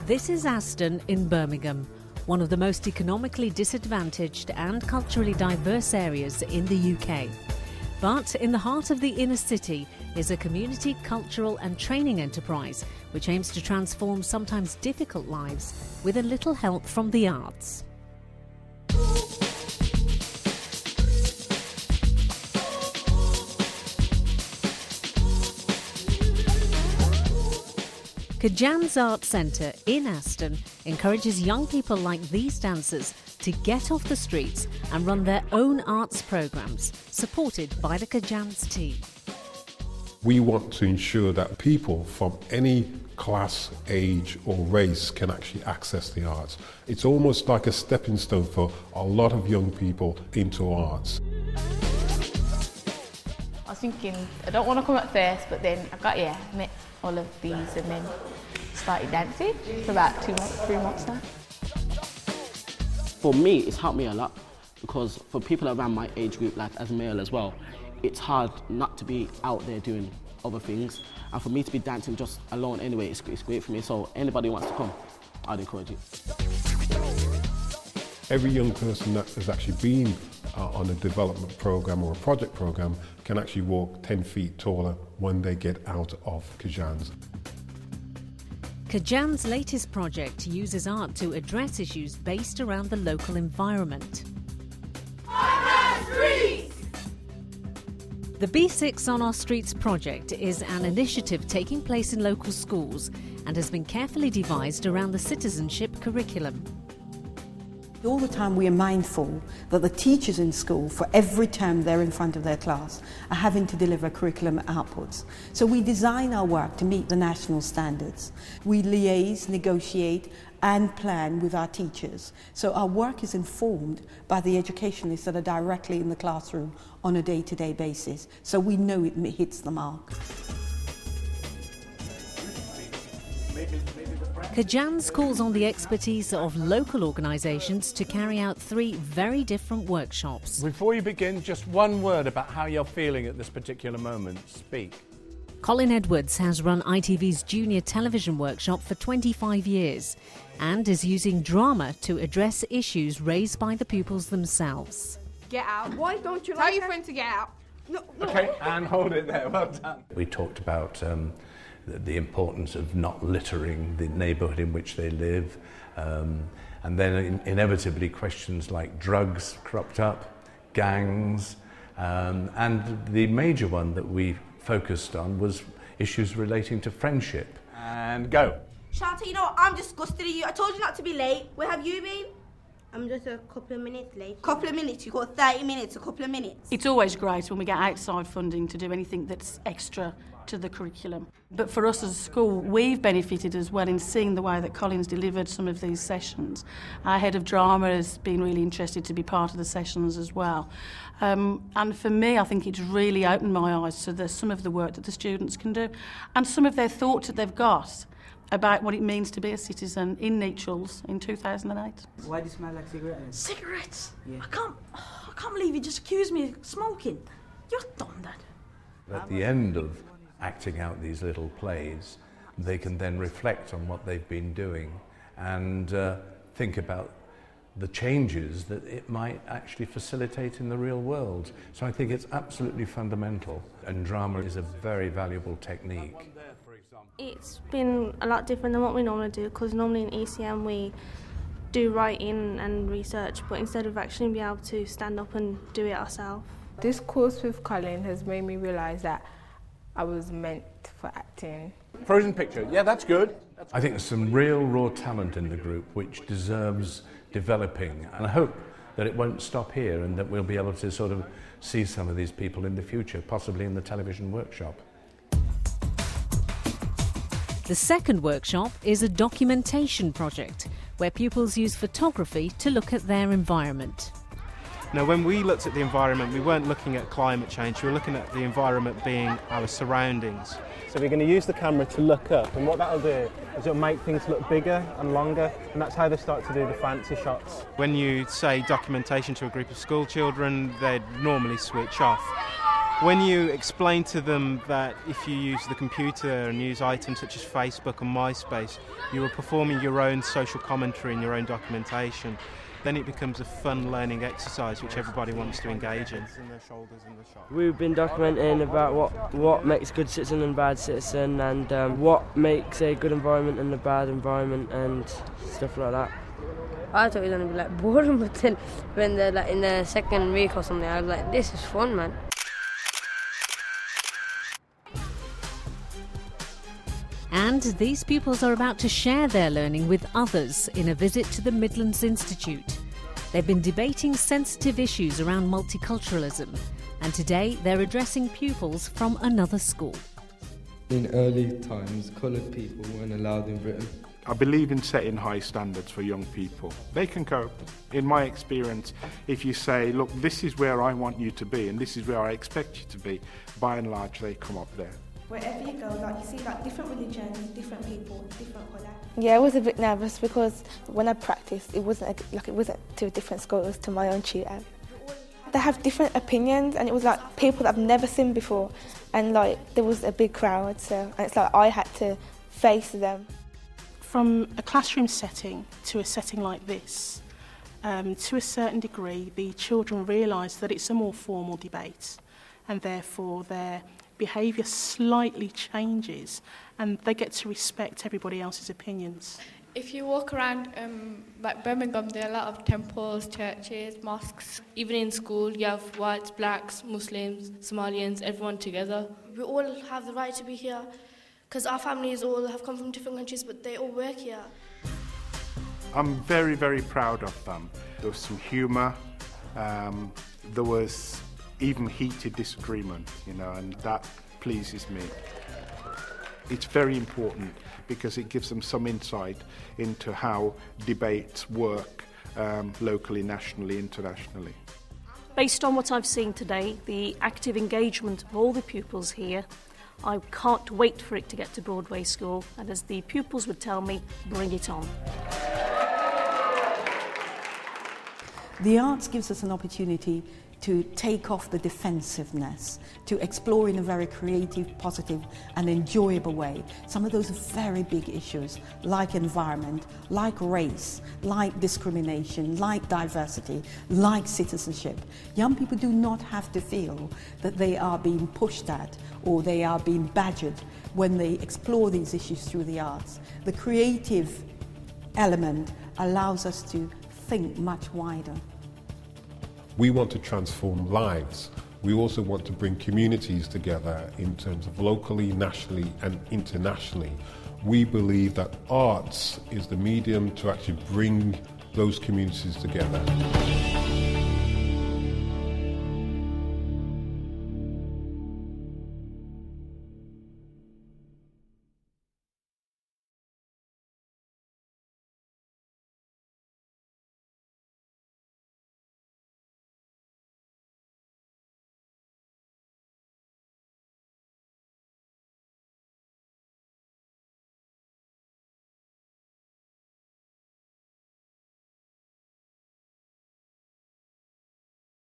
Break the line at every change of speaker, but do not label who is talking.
This is Aston in Birmingham, one of the most economically disadvantaged and culturally diverse areas in the UK. But in the heart of the inner city is a community, cultural and training enterprise which aims to transform sometimes difficult lives with a little help from the arts. Kajan's Art Centre in Aston encourages young people like these dancers to get off the streets and run their own arts programmes, supported by the Kajan's team.
We want to ensure that people from any class, age or race can actually access the arts. It's almost like a stepping stone for a lot of young people into arts.
I was thinking, I don't want to come at first, but then I met all of these and then started dancing for about 2 months, 3 months now.
For me, it's helped me a lot because for people around my age group, like as male as well, it's hard not to be out there doing other things. And for me to be dancing just alone anyway, it's great for me. So anybody who wants to come, I'd encourage it.
Every young person that has actually been on a development programme or a project programme can actually walk 10 feet taller when they get out of Kajan's.
Kajan's latest project uses art to address issues based around the local environment. The B6 on Our Streets project is an initiative taking place in local schools and has been carefully devised around the citizenship curriculum.
All the time we are mindful that the teachers in school, for every term they're in front of their class, are having to deliver curriculum outputs. So we design our work to meet the national standards. We liaise, negotiate and plan with our teachers. So our work is informed by the educationalists that are directly in the classroom on a day-to-day basis. So we know it hits the mark.
Kajan's calls on the expertise of local organisations to carry out 3 very different workshops.
Before you begin, just one word about how you're feeling at this particular moment. Speak.
Colin Edwards has run ITV's junior television workshop for 25 years and is using drama to address issues raised by the pupils themselves.
Get out. Why don't you
Tell your friend to get out.
No.
Okay, and hold it there. Well done.
We talked about the importance of not littering the neighbourhood in which they live, and then inevitably questions like drugs cropped up, gangs, and the major one that we focused on was issues relating to friendship.
And go.
Shanta, you know what? I'm disgusted at you. I told you not to be late. Where have you been? I'm just a couple of minutes late. Couple of minutes? You've got 30 minutes, a couple of minutes.
It's always great when we get outside funding to do anything that's extra to the curriculum. But for us as a school, we've benefited as well in seeing the way that Colin's delivered some of these sessions. Our head of drama has been really interested to be part of the sessions as well. And for me, I think it's really opened my eyes to some of the work that the students can do and some of their thoughts that they've got about what it means to be a citizen in Nechells in 2008.
Why do you smell like cigarettes?
Cigarettes?
Yeah.
I can't believe you just accused me of smoking. You're done that.
At the end of acting out these little plays, they can then reflect on what they've been doing and think about the changes that it might actually facilitate in the real world. So I think it's absolutely fundamental, and drama is a very valuable technique.
It's been a lot different than what we normally do, because normally in ECM we do writing and research, but instead of actually being able to stand up and do it ourselves.
This course with Colin has made me realise that I was meant for acting.
Frozen picture, yeah, that's good.
I think there's some real raw talent in the group which deserves developing, and I hope that it won't stop here and that we'll be able to sort of see some of these people in the future, possibly in the television workshop.
The second workshop is a documentation project where pupils use photography to look at their environment.
Now, when we looked at the environment, we weren't looking at climate change, we were looking at the environment being our surroundings. So we're going to use the camera to look up, and what that'll do is it'll make things look bigger and longer, and that's how they start to do the fancy shots. When you say documentation to a group of school children, they'd normally switch off. When you explain to them that if you use the computer and use items such as Facebook and MySpace, you are performing your own social commentary and your own documentation, then it becomes a fun learning exercise which everybody wants to engage in.
We've been documenting about what makes a good citizen and a bad citizen, and what makes a good environment and a bad environment and stuff like that.
I thought it was going to be like boring, but then when they're like in the second week or something, I was like, this is fun, man.
And these pupils are about to share their learning with others in a visit to the Midlands Institute. They've been debating sensitive issues around multiculturalism, and today they're addressing pupils from another school.
In early times, coloured people weren't allowed in Britain.
I believe in setting high standards for young people. They can cope. In my experience, if you say, look, this is where I want you to be and this is where I expect you to be, by and large they come up there.
Wherever you go, like you see like different religions, different people, different colour.
Yeah, I was a bit nervous because when I practiced, it wasn't to a different school, it was to my own tutor. They have different opinions, and it was like people that I've never seen before, and like there was a big crowd, and it's like I had to face them.
From a classroom setting to a setting like this, to a certain degree, the children realise that it's a more formal debate, and therefore their behaviour slightly changes, and they get to respect everybody else's opinions.
If you walk around like Birmingham, there are a lot of temples, churches, mosques. Even in school, you have whites, blacks, Muslims, Somalians, everyone together.
We all have the right to be here, because our families all have come from different countries, but they all work here.
I'm very, very proud of them. There was some humour, there was even heated disagreement, and that pleases me. It's very important because it gives them some insight into how debates work locally, nationally, internationally.
Based on what I've seen today, the active engagement of all the pupils here, I can't wait for it to get to Broadway School, and as the pupils would tell me, bring it on.
The arts gives us an opportunity to take off the defensiveness, to explore in a very creative, positive and enjoyable way some of those very big issues like environment, like race, like discrimination, like diversity, like citizenship. Young people do not have to feel that they are being pushed at or they are being badgered when they explore these issues through the arts. The creative element allows us to think much wider.
We want to transform lives. We also want to bring communities together in terms of locally, nationally and internationally. We believe that arts is the medium to actually bring those communities together.